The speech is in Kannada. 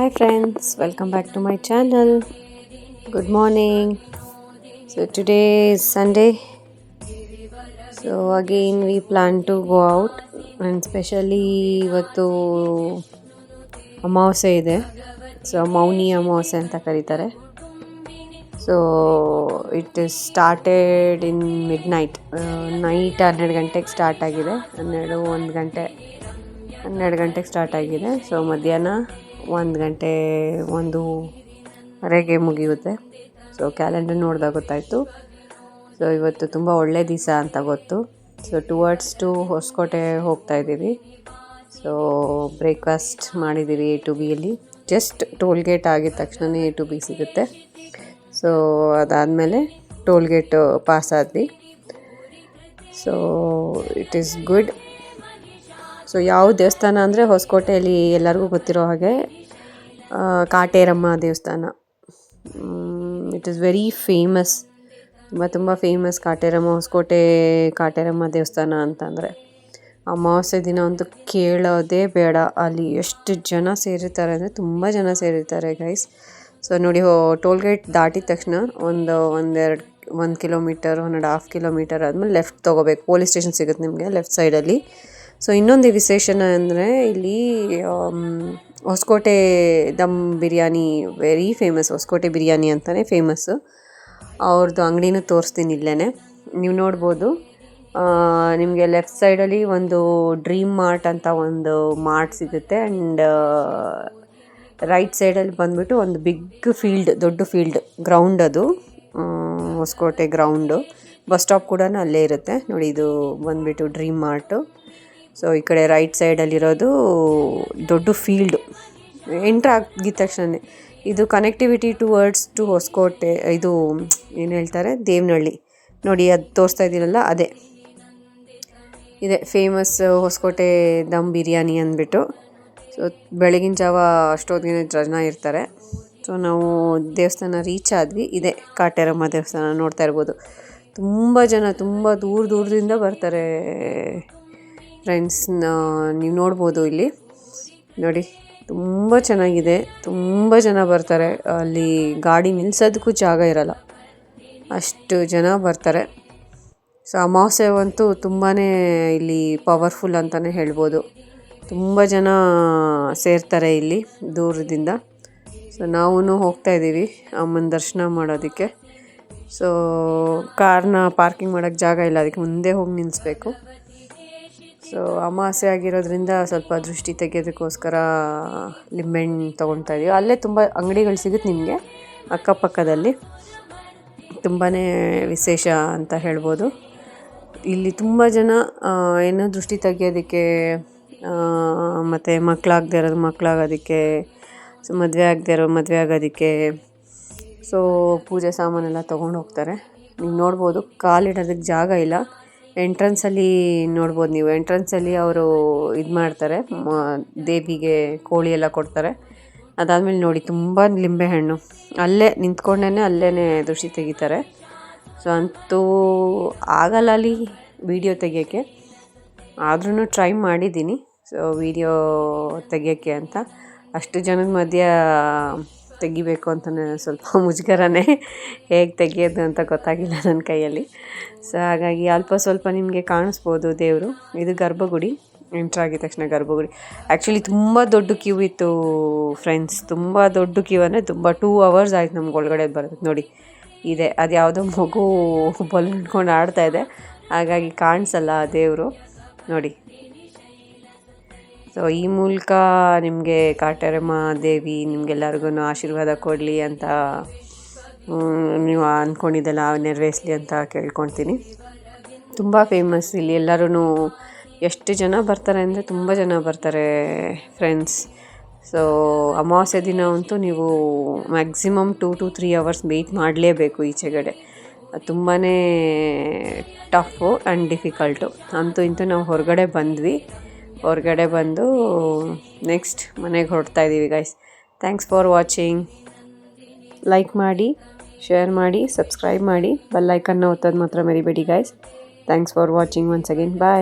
Hi friends, welcome back to my channel. Good morning. So today is Sunday. So again we plan to go out and especially ಇವತ್ತು ಅಮಾವಾಸ್ಯೆ ಇದೆ. ಸೊ ಮೌನಿ ಅಮಾವಾಸ್ಯೆ ಅಂತ ಕರೀತಾರೆ. So it is started in mid night. Night 12 ಗಂಟೆಗೆ ಸ್ಟಾರ್ಟ್ ಆಗಿದೆ. 12 ಗಂಟೆಗೆ ಸ್ಟಾರ್ಟ್ ಆಗಿದೆ. ಸೊ ಮಧ್ಯಾಹ್ನ 1:01ವರೆಗೆ ಮುಗಿಯುತ್ತೆ. ಸೊ ಕ್ಯಾಲೆಂಡರ್ ನೋಡಿದಾಗ ಗೊತ್ತಾಯಿತು. ಸೊ ಇವತ್ತು ತುಂಬ ಒಳ್ಳೆ ದಿವಸ ಅಂತ ಗೊತ್ತು. ಸೊ ಟು ಹೊಸಕೋಟೆ ಹೋಗ್ತಾ ಇದ್ದೀವಿ. ಸೊ ಬ್ರೇಕ್ಫಾಸ್ಟ್ ಮಾಡಿದ್ದೀವಿ A to Bಯಲ್ಲಿ. ಜಸ್ಟ್ ಟೋಲ್ಗೇಟ್ ಆಗಿದ ತಕ್ಷಣ A to B ಸಿಗುತ್ತೆ. ಸೊ ಅದಾದಮೇಲೆ ಟೋಲ್ಗೇಟ್ ಪಾಸ್ ಆದ್ವಿ. So it is good. So ಯಾವ ದೇವಸ್ಥಾನ ಅಂದರೆ ಹೊಸಕೋಟೆಯಲ್ಲಿ ಎಲ್ಲರಿಗೂ ಗೊತ್ತಿರೋ ಹಾಗೆ ಕಾಟೇರಮ್ಮ ದೇವಸ್ಥಾನ. It is very famous. ತುಂಬ ಫೇಮಸ್ ಹೊಸಕೋಟೆ ಕಾಟೇರಮ್ಮ ದೇವಸ್ಥಾನ ಅಂತಂದರೆ. ಅಮಾವಾಸ್ಯೆ ದಿನ ಅಂತೂ ಕೇಳೋದೇ ಬೇಡ. ಅಲ್ಲಿ ಎಷ್ಟು ಜನ ಸೇರಿರ್ತಾರೆ ಅಂದರೆ ತುಂಬ ಜನ ಸೇರಿರ್ತಾರೆ ಗೈಸ್. ಸೊ ನೋಡಿ, ಟೋಲ್ಗೇಟ್ ದಾಟಿದ ತಕ್ಷಣ 1 ಕಿಲೋಮೀಟರ್ 1.5 ಕಿಲೋಮೀಟರ್ ಆದಮೇಲೆ ಲೆಫ್ಟ್ ತೊಗೋಬೇಕು. ಪೊಲೀಸ್ ಸ್ಟೇಷನ್ ಸಿಗುತ್ತೆ ನಿಮಗೆ ಲೆಫ್ಟ್ ಸೈಡಲ್ಲಿ. ಸೊ ಇನ್ನೊಂದು ವಿಶೇಷಣ ಅಂದರೆ ಇಲ್ಲಿ ಹೊಸಕೋಟೆ ದಮ್ ಬಿರಿಯಾನಿ ವೆರಿ ಫೇಮಸ್. ಹೊಸಕೋಟೆ ಬಿರಿಯಾನಿ ಅಂತಲೇ ಫೇಮಸ್ಸು. ಅವ್ರದ್ದು ಅಂಗಡಿನೂ ತೋರಿಸ್ತೀನಿ ಇಲ್ಲೇ, ನೀವು ನೋಡ್ಬೋದು. ನಿಮಗೆ ಲೆಫ್ಟ್ ಸೈಡಲ್ಲಿ ಒಂದು ಡ್ರೀಮ್ ಮಾರ್ಟ್ ಅಂತ ಒಂದು ಮಾರ್ಟ್ ಸಿಗುತ್ತೆ. ಆ್ಯಂಡ್ ರೈಟ್ ಸೈಡಲ್ಲಿ ಬಂದುಬಿಟ್ಟು ಒಂದು ದೊಡ್ಡ ಫೀಲ್ಡ್ ಗ್ರೌಂಡ್. ಅದು ಹೊಸಕೋಟೆ ಗ್ರೌಂಡು. ಬಸ್ ಸ್ಟಾಪ್ ಕೂಡ ಅಲ್ಲೇ ಇರುತ್ತೆ ನೋಡಿ. ಇದು ಬಂದುಬಿಟ್ಟು ಡ್ರೀಮ್ ಮಾರ್ಟು. ಸೊ ಈ ಕಡೆ ರೈಟ್ ಸೈಡಲ್ಲಿರೋದು ದೊಡ್ಡ ಫೀಲ್ಡು. ಎಂಟ್ರ್ ಆಗಿದ ತಕ್ಷಣ ಇದು ಕನೆಕ್ಟಿವಿಟಿ ಟು ಹೊಸಕೋಟೆ. ಇದು ಏನು ಹೇಳ್ತಾರೆ, ದೇವನಹಳ್ಳಿ ನೋಡಿ. ಅದು ತೋರಿಸ್ತಾ ಇದ್ದೀರಲ್ಲ, ಅದೇ ಇದೆ ಫೇಮಸ್ ಹೊಸಕೋಟೆ ದಮ್ ಬಿರಿಯಾನಿ ಅಂದ್ಬಿಟ್ಟು. ಸೊ ಬೆಳಗಿನ ಜಾವ ಅಷ್ಟೊತ್ತಿಗೆ ಜನ ಇರ್ತಾರೆ. ಸೊ ನಾವು ದೇವಸ್ಥಾನ ರೀಚ್ ಆದ್ವಿ. ಇದೆ ಕಾಟೇರಮ್ಮ ದೇವಸ್ಥಾನ ನೋಡ್ತಾ ಇರ್ಬೋದು. ತುಂಬ ಜನ ತುಂಬ ದೂರದಿಂದ ಬರ್ತಾರೆ ಫ್ರೆಂಡ್ಸ್. ನೀವು ನೋಡ್ಬೋದು ಇಲ್ಲಿ ನೋಡಿ, ತುಂಬ ಚೆನ್ನಾಗಿದೆ. ತುಂಬ ಜನ ಬರ್ತಾರೆ. ಅಲ್ಲಿ ಗಾಡಿ ನಿಲ್ಸೋದಕ್ಕೂ ಜಾಗ ಇರಲ್ಲ, ಅಷ್ಟು ಜನ ಬರ್ತಾರೆ. ಸೊ ಅಮಾವಾಸ್ಯೆವಂತೂ ತುಂಬಾ ಇಲ್ಲಿ ಪವರ್ಫುಲ್ ಅಂತಲೇ ಹೇಳ್ಬೋದು. ತುಂಬ ಜನ ಸೇರ್ತಾರೆ ಇಲ್ಲಿ ದೂರದಿಂದ. ಸೊ ನಾವೂ ಹೋಗ್ತಾ ಇದ್ದೀವಿ ಅಮ್ಮನ ದರ್ಶನ ಮಾಡೋದಕ್ಕೆ. ಸೊ ಕಾರ್ನ ಪಾರ್ಕಿಂಗ್ ಮಾಡೋಕ್ಕೆ ಜಾಗ ಇಲ್ಲ, ಅದಕ್ಕೆ ಮುಂದೆ ಹೋಗಿ ನಿಲ್ಲಿಸ್ಬೇಕು. ಸೊ ಅಮಾವಾಸ್ಯೆ ಆಗಿರೋದ್ರಿಂದ ಸ್ವಲ್ಪ ದೃಷ್ಟಿ ತೆಗೆಯೋದಕ್ಕೋಸ್ಕರ ಲಿಂಬೆಹಣ್ಣು ತೊಗೊಳ್ತಾ ಇದ್ದೀವಿ. ಅಲ್ಲೇ ತುಂಬ ಅಂಗಡಿಗಳು ಸಿಗುತ್ತೆ ನಿಮಗೆ ಅಕ್ಕಪಕ್ಕದಲ್ಲಿ. ತುಂಬಾ ವಿಶೇಷ ಅಂತ ಹೇಳ್ಬೋದು. ಇಲ್ಲಿ ತುಂಬ ಜನ ಏನೋ ದೃಷ್ಟಿ ತೆಗೆಯೋದಕ್ಕೆ, ಮತ್ತು ಮಕ್ಕಳಾಗದೇ ಇರೋದು ಮಕ್ಕಳಾಗೋದಕ್ಕೆ, ಸೊ ಮದುವೆ ಆಗದೇ ಇರೋ ಮದುವೆ ಆಗೋದಕ್ಕೆ, ಸೊ ಪೂಜೆ ಸಾಮಾನೆಲ್ಲ ತೊಗೊಂಡು ಹೋಗ್ತಾರೆ. ನೀವು ನೋಡ್ಬೋದು, ಕಾಲಿಡೋದಕ್ಕೆ ಜಾಗ ಇಲ್ಲ. ಎಂಟ್ರೆನ್ಸಲ್ಲಿ ನೋಡ್ಬೋದು ನೀವು. ಎಂಟ್ರೆನ್ಸಲ್ಲಿ ಅವರು ಇದು ಮಾಡ್ತಾರೆ, ದೇವಿಗೆ ಕೋಳಿ ಎಲ್ಲ ಕೊಡ್ತಾರೆ. ಅದಾದಮೇಲೆ ನೋಡಿ, ತುಂಬ ಲಿಂಬೆಹಣ್ಣು ಅಲ್ಲೇ ನಿಂತ್ಕೊಂಡೇ ಅಲ್ಲೇ ದೃಷ್ಟಿ ತೆಗಿತಾರೆ. ಸೊ ಅಂತೂ ಆಗಲ್ಲ ಅಲ್ಲಿ ವೀಡಿಯೋ ತೆಗಿಯೋಕ್ಕೆ, ಆದ್ರೂ ಟ್ರೈ ಮಾಡಿದ್ದೀನಿ ಸೊ ವೀಡಿಯೋ ತೆಗಿಯೋಕ್ಕೆ ಅಂತ. ಅಷ್ಟು ಜನದ ಮಧ್ಯೆ ತೆಗಿಬೇಕು ಅಂತಲೇ ಸ್ವಲ್ಪ ಮುಜುಗರನೇ. ಹೇಗೆ ತೆಗಿಯೋದು ಅಂತ ಗೊತ್ತಾಗಿಲ್ಲ ನನ್ನ ಕೈಯಲ್ಲಿ. ಸೊ ಹಾಗಾಗಿ ಅಲ್ಪ ಸ್ವಲ್ಪ ನಿಮಗೆ ಕಾಣಿಸ್ಬೋದು ದೇವರು. ಇದು ಗರ್ಭಗುಡಿ. ಎಂಟ್ರಾಗಿದ ತಕ್ಷಣ ಗರ್ಭಗುಡಿ. ಆ್ಯಕ್ಚುಲಿ ತುಂಬ ದೊಡ್ಡ ಕ್ಯೂ ಇತ್ತು ಫ್ರೆಂಡ್ಸ್. ತುಂಬ ದೊಡ್ಡ ಕ್ಯೂ ಅಂದರೆ ತುಂಬ 2 hours ಆಯ್ತು ನಮ್ಗೆ ಒಳಗಡೆ ಬರೋದಕ್ಕೆ. ನೋಡಿ ಇದೆ, ಅದು ಯಾವುದೋ ಮಗು ಬಲೂನ್ ಹಿಡ್ಕೊಂಡು ಆಡ್ತಾ ಇದೆ, ಹಾಗಾಗಿ ಕಾಣಿಸಲ್ಲ ಆ ದೇವರು ನೋಡಿ. ಸೊ ಈ ಮೂಲಕ ನಿಮಗೆ ಕಾಟೇರಮ್ಮ ದೇವಿ ನಿಮಗೆಲ್ಲರಿಗೂ ಆಶೀರ್ವಾದ ಕೊಡಲಿ ಅಂತ ನೀವು ಅಂದ್ಕೊಂಡಿದ್ದೆಲ್ಲ ನೆರವೇರಿಸಲಿ ಅಂತ ಕೇಳ್ಕೊಳ್ತೀನಿ. ತುಂಬ ಫೇಮಸ್ ಇಲ್ಲಿ. ಎಲ್ಲರೂ ಎಷ್ಟು ಜನ ಬರ್ತಾರೆ ಅಂದರೆ ತುಂಬ ಜನ ಬರ್ತಾರೆ ಫ್ರೆಂಡ್ಸ್. ಸೊ ಅಮಾವಾಸ್ಯೆ ದಿನ ಅಂತೂ ನೀವು ಮ್ಯಾಕ್ಸಿಮಮ್ 2 to 3 hours ವೆಯ್ಟ್ ಮಾಡಲೇಬೇಕು ಈಚೆಗಡೆ. ತುಂಬಾ ಟಫು ಆ್ಯಂಡ್ ಡಿಫಿಕಲ್ಟು. ಅಂತೂ ಇಂತೂ ನಾವು ಹೊರಗಡೆ ಬಂದು ನೆಕ್ಸ್ಟ್ ಮನೆಗೆ ಹೊರಡ್ತಾ ಇದ್ದೀವಿ guys. Thanks for watching. Like ಮಾಡಿ, ಶೇರ್ ಮಾಡಿ, ಸಬ್ಸ್ಕ್ರೈಬ್ ಮಾಡಿ, ಬೆಲ್ ಐಕನ್ನ ಒತ್ತೋದು ಮಾತ್ರ ಮರಿಬೇಡಿ guys. Thanks for watching once again. Bye.